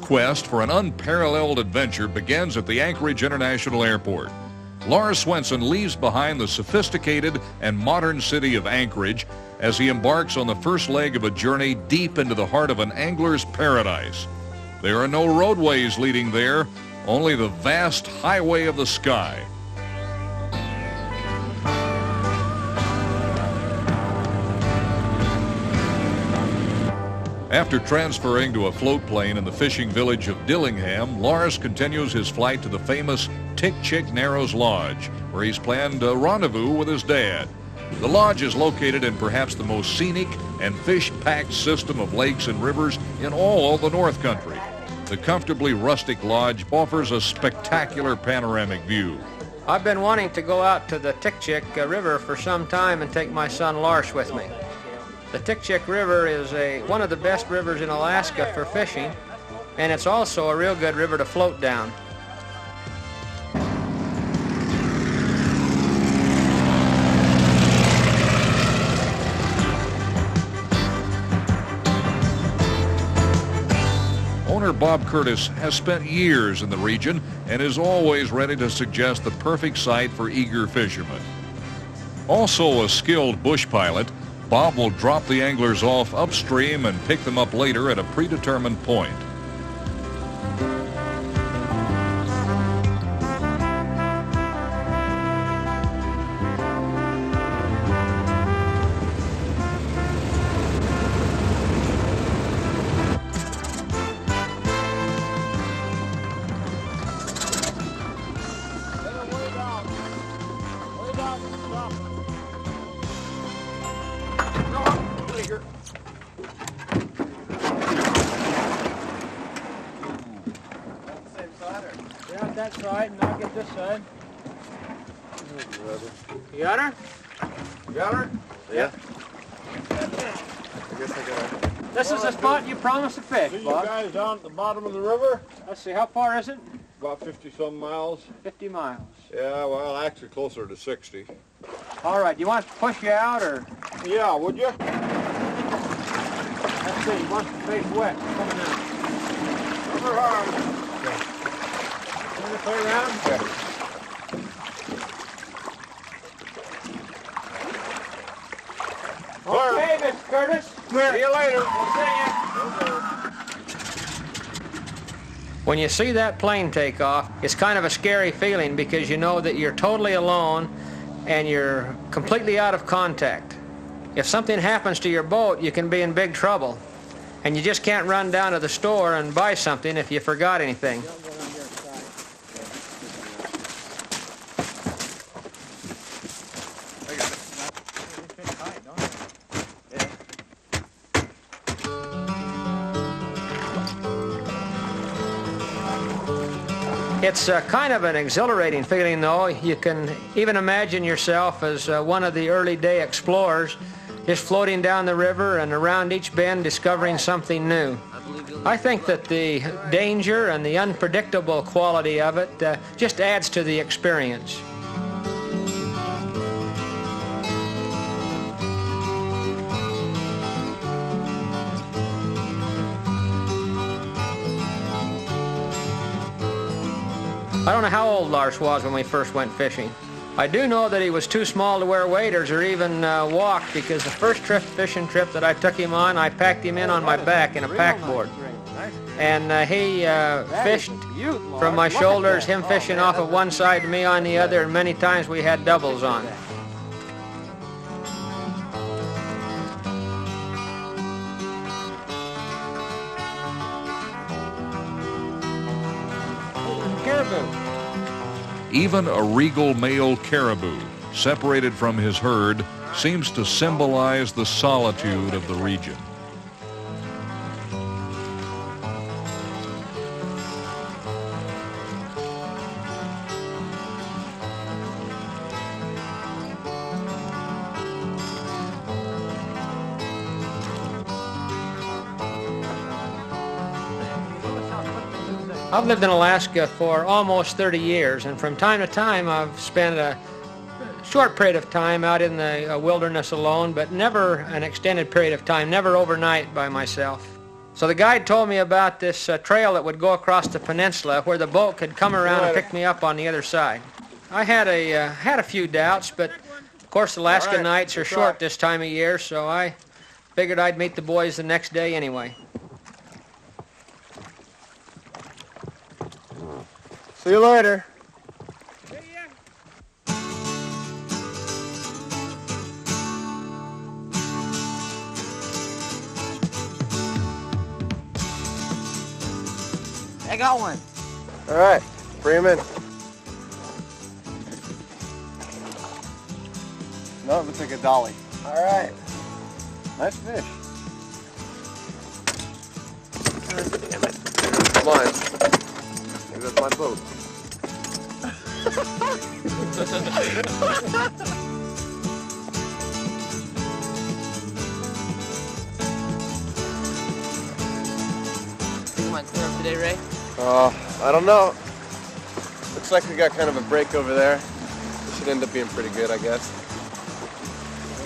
quest for an unparalleled adventure begins at the Anchorage International Airport. Lars Swensen leaves behind the sophisticated and modern city of Anchorage as he embarks on the first leg of a journey deep into the heart of an angler's paradise. There are no roadways leading there, only the vast highway of the sky. After transferring to a float plane in the fishing village of Dillingham, Lars continues his flight to the famous Tikchick Narrows Lodge, where he's planned a rendezvous with his dad. The lodge is located in perhaps the most scenic and fish-packed system of lakes and rivers in all the North Country. The comfortably rustic lodge offers a spectacular panoramic view. I've been wanting to go out to the Tikchick River for some time and take my son Lars with me. The Tikchick River is one of the best rivers in Alaska for fishing, and it's also a real good river to float down. Owner Bob Curtis has spent years in the region and is always ready to suggest the perfect site for eager fishermen. Also a skilled bush pilot, Bob will drop the anglers off upstream and pick them up later at a predetermined point. Yeah, that side, and I'll get this side. You got her? You got her? Yeah. This is the spot you promised to fish, See you Bob. guys down at the bottom of the river? Let's see, how far is it? About 50-some miles. 50 miles. Yeah, well, actually closer to 60. All right, you want us to push you out, or? Yeah, would you? Let's see, you want the face wet, coming out. Never harm. Turn the play around? Yeah. Okay, Mr. Curtis. See you later. We'll see you. When you see that plane take off, it's kind of a scary feeling because you know that you're totally alone and you're completely out of contact. If something happens to your boat, you can be in big trouble. And you just can't run down to the store and buy something if you forgot anything. It's kind of an exhilarating feeling, though. You can even imagine yourself as one of the early day explorers, just floating down the river and around each bend discovering something new. I think that the danger and the unpredictable quality of it just adds to the experience. I don't know how old Lars was when we first went fishing. I do know that he was too small to wear waders or even walk, because the first fishing trip that I took him on, I packed him in on my back in a packboard. And he fished from my shoulders, him fishing off of one side and me on the other, and many times we had doubles on. Caribou. Even a regal male caribou, separated from his herd, seems to symbolize the solitude of the region. I've lived in Alaska for almost 30 years, and from time to time I've spent a short period of time out in the wilderness alone, but never an extended period of time, never overnight by myself. So the guide told me about this trail that would go across the peninsula where the boat could come around and pick me up on the other side. I had a few doubts, but of course Alaska nights are short this time of year, so I figured I'd meet the boys the next day anyway. See you later. I got one. All right, bring him in. No, it looks like a dolly. All right. Nice fish. Damn it. Come on. Maybe that's my boat. Think you might clear up today, Ray? I don't know. Looks like we got kind of a break over there. This should end up being pretty good, I guess.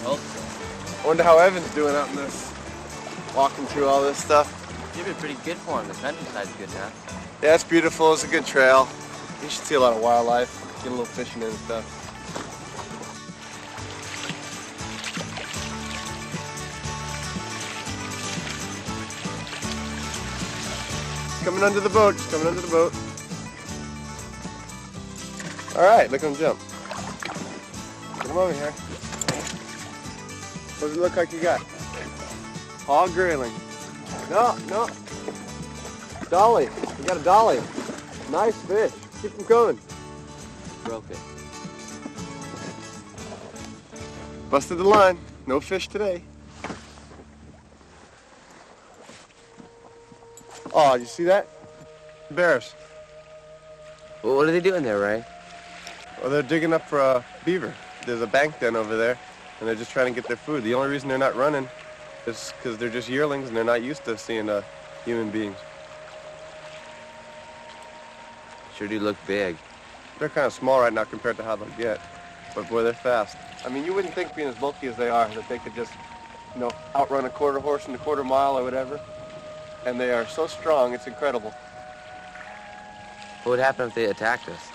I hope so. I wonder how Evan's doing out in this, walking through all this stuff. You've been pretty good for him. The countryside's good now. Yeah, it's beautiful. It's a good trail. You should see a lot of wildlife. Get a little fishing in and stuff. Coming under the boat. Just coming under the boat. All right, look at him jump. Get him over here. What does it look like you got? Hog grayling. No, no. Dolly. You got a dolly. Nice fish. Keep them coming. Broke it. Busted the line. No fish today. Oh, you see that? Bears. Well, what are they doing there, Ray? Well, they're digging up for a beaver. There's a bank den over there, and they're just trying to get their food. The only reason they're not running is because they're just yearlings and they're not used to seeing human beings. Sure do look big. They're kind of small right now compared to how they'll get, but boy, they're fast. I mean, you wouldn't think, being as bulky as they are, that they could just, you know, outrun a quarter horse in a quarter mile or whatever. And they are so strong, it's incredible. What would happen if they attacked us?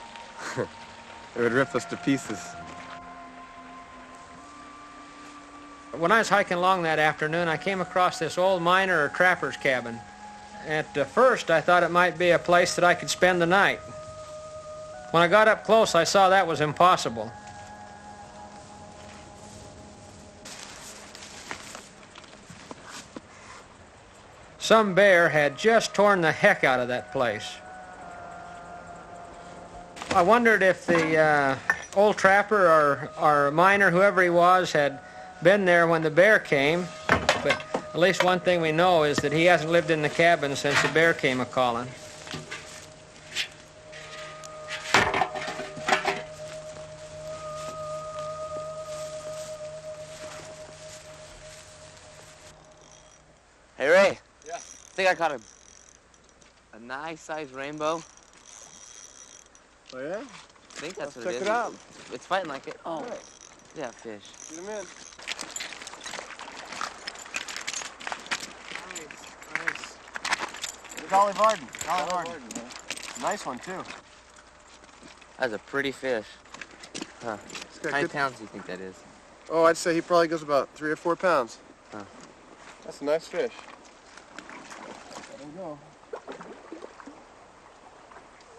They would rip us to pieces. When I was hiking along that afternoon, I came across this old miner or trapper's cabin. At first, I thought it might be a place that I could spend the night. When I got up close, I saw that was impossible. Some bear had just torn the heck out of that place. I wondered if the old trapper or miner, whoever he was, had been there when the bear came, but at least one thing we know is that he hasn't lived in the cabin since the bear came a-calling. Hey, Ray. Yeah. I think I caught a nice-sized rainbow. Oh, yeah? I think that's what Check it is. it out. It's fighting like it. Oh, Right. yeah, fish. Get him in. Nice. It's Dolly Varden. Dolly Varden. Nice one, too. That's a pretty fish. Huh. It's got How many good- pounds do you think that is? Oh, I'd say he probably goes about 3 or 4 pounds. Huh. That's a nice fish. There we go.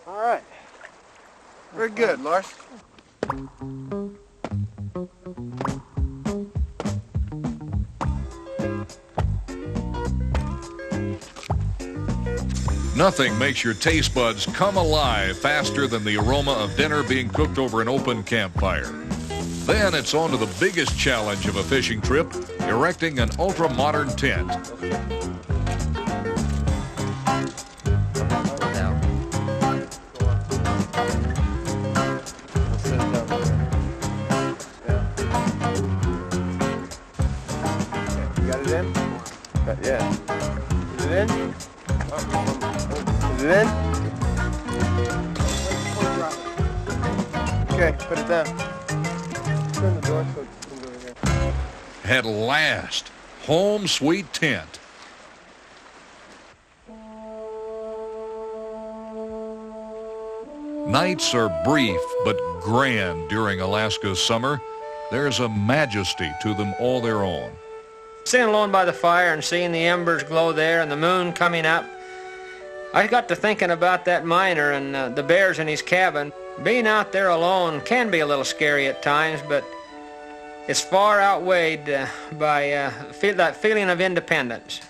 All right. Very good, Lars. Nothing makes your taste buds come alive faster than the aroma of dinner being cooked over an open campfire. Then it's on to the biggest challenge of a fishing trip, erecting an ultra-modern tent. You got it in? Yeah. Is it in? Is it in? Okay, put it down. Turn the door so it can go in here. At last, home sweet tent. Nights are brief but grand during Alaska's summer. There's a majesty to them all their own. Sitting alone by the fire and seeing the embers glow there and the moon coming up, I got to thinking about that miner and the bears in his cabin. Being out there alone can be a little scary at times, but it's far outweighed by that feeling of independence.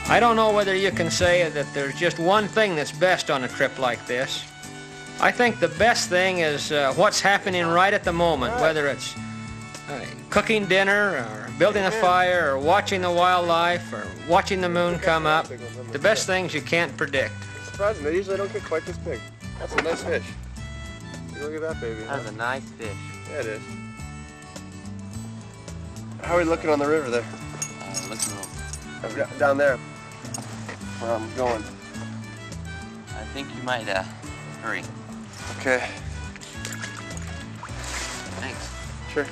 I don't know whether you can say that there's just one thing that's best on a trip like this. I think the best thing is what's happening right at the moment, whether it's cooking dinner or building a fire or watching the wildlife or watching the moon come up. The best things you can't predict. It's surprising, they usually don't get quite this big. That's a nice fish. Look at that baby. That's a nice fish. Yeah, it is. How are we looking on the river there? Down there, where I'm going. I think you might hurry. Okay. Thanks. Sure.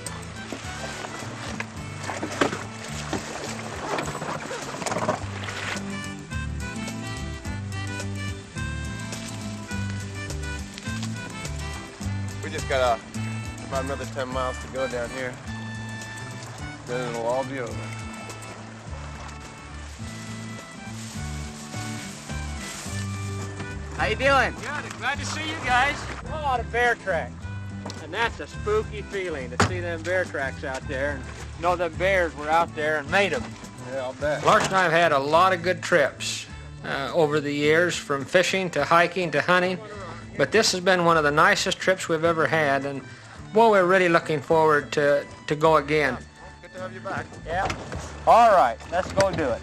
We just got about another 10 miles to go down here. Then it'll all be over. How you doing? Good, glad to see you guys. A lot of bear tracks. And that's a spooky feeling to see them bear tracks out there and know the bears were out there and made them. Yeah, I'll bet. Lars and I have had a lot of good trips over the years, from fishing to hiking to hunting. But this has been one of the nicest trips we've ever had, and boy, we're really looking forward to go again. Good to have you back. Yeah. All right, let's go do it.